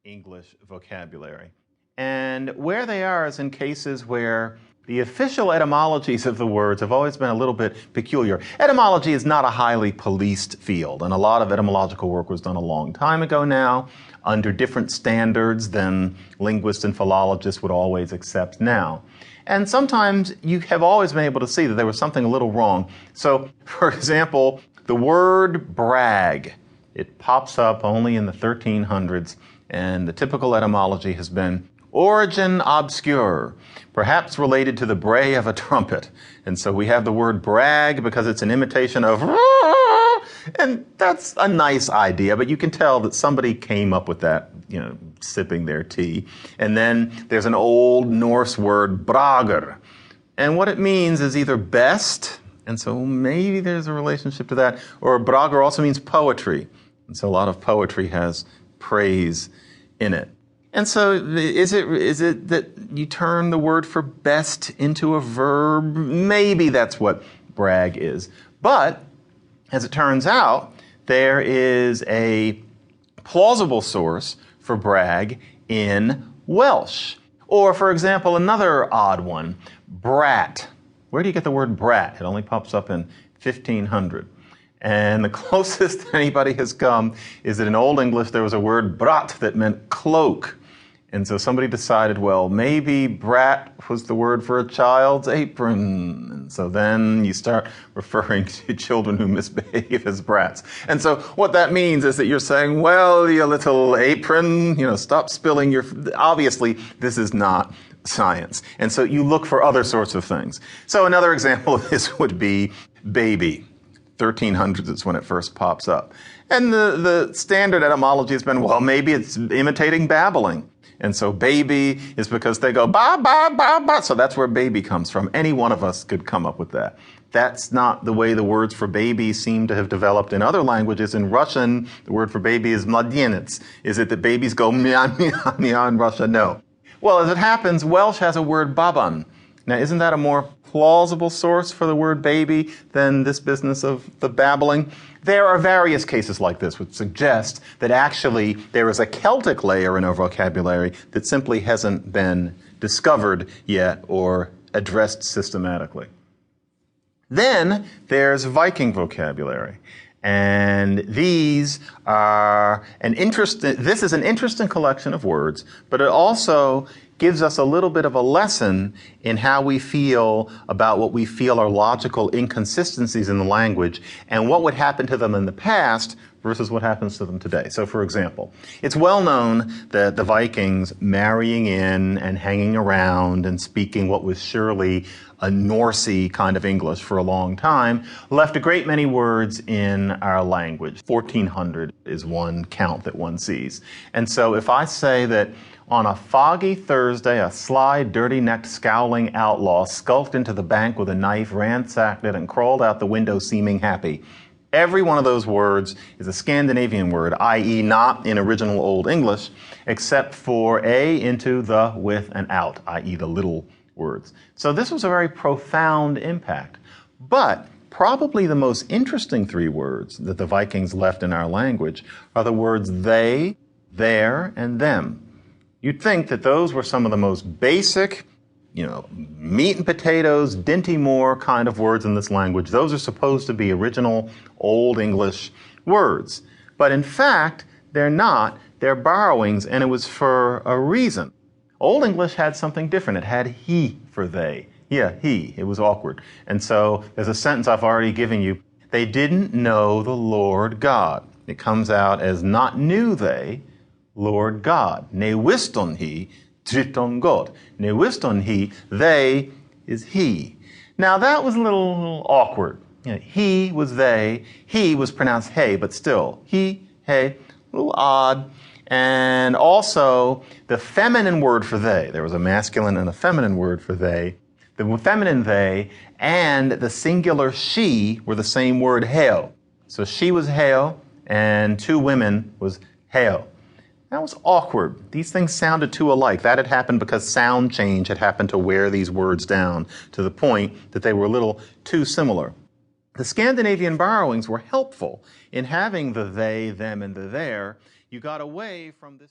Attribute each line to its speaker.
Speaker 1: English vocabulary. And where they are is in cases where the official etymologies of the words have always been a little bit peculiar. Etymology is not a highly policed field, and a lot of etymological work was done a long time ago now, under different standards than linguists and philologists would always accept now. And sometimes you have always been able to see that there was something a little wrong. So, for example, the word brag, it pops up only in the 1300s, and the typical etymology has been origin obscure, perhaps related to the bray of a trumpet. And so we have the word brag because it's an imitation of, and that's a nice idea, but you can tell that somebody came up with that, sipping their tea. And then there's an Old Norse word, brager. And what it means is either best, and so maybe there's a relationship to that, or brager also means poetry. And so a lot of poetry has praise in it. And so is it that you turn the word for best into a verb? Maybe that's what brag is. But as it turns out, there is a plausible source for brag in Welsh. Or, for example, another odd one, brat. Where do you get the word brat? It only pops up in 1500. And the closest anybody has come is that in Old English there was a word brat that meant cloak. And so somebody decided, well, maybe brat was the word for a child's apron. And so then you start referring to children who misbehave as brats. And so what that means is that you're saying, well, you little apron, stop spilling your... Obviously, this is not science. And so you look for other sorts of things. So another example of this would be baby. 1300s is when it first pops up. And the standard etymology has been, well, maybe it's imitating babbling. And so baby is because they go ba, ba, ba, ba. So that's where baby comes from. Any one of us could come up with that. That's not the way the words for baby seem to have developed in other languages. In Russian, the word for baby is mladенец. Is it that babies go mia, mia, mia in Russia? No. Well, as it happens, Welsh has a word baban. Now, isn't that a more plausible source for the word baby than this business of the babbling? There are various cases like this which suggest that actually there is a Celtic layer in our vocabulary that simply hasn't been discovered yet or addressed systematically. Then there's Viking vocabulary. And these are this is an interesting collection of words, but it also gives us a little bit of a lesson in how we feel about what we feel are logical inconsistencies in the language and what would happen to them in the past versus what happens to them today. So, for example, it's well known that the Vikings marrying in and hanging around and speaking what was surely a Norsey kind of English for a long time left a great many words in our language. 1400 is one count that one sees. And so if I say that on a foggy Thursday, a sly, dirty-necked, scowling outlaw skulked into the bank with a knife, ransacked it, and crawled out the window seeming happy. Every one of those words is a Scandinavian word, i.e. not in original Old English, except for a, into, the, with, and out, i.e. the little words. So this was a very profound impact. But probably the most interesting three words that the Vikings left in our language are the words they, their, and them. You'd think that those were some of the most basic, meat and potatoes, Dinty Moore kind of words in this language. Those are supposed to be original Old English words. But in fact, they're not. They're borrowings, and it was for a reason. Old English had something different. It had he for they. Yeah, he. It was awkward. And so there's a sentence I've already given you. They didn't know the Lord God. It comes out as not knew they, Lord God. Ne wiston he, triton God. Ne wiston he, they is he. Now that was a little awkward. He was they. He was pronounced hey, but still. He, hey, a little odd. And also the feminine word for they. There was a masculine and a feminine word for they. The feminine they and the singular she were the same word heo. So she was heo and two women was heo. That was awkward. These things sounded too alike. That had happened because sound change had happened to wear these words down to the point that they were a little too similar. The Scandinavian borrowings were helpful in having the they, them, and the their. You got away from this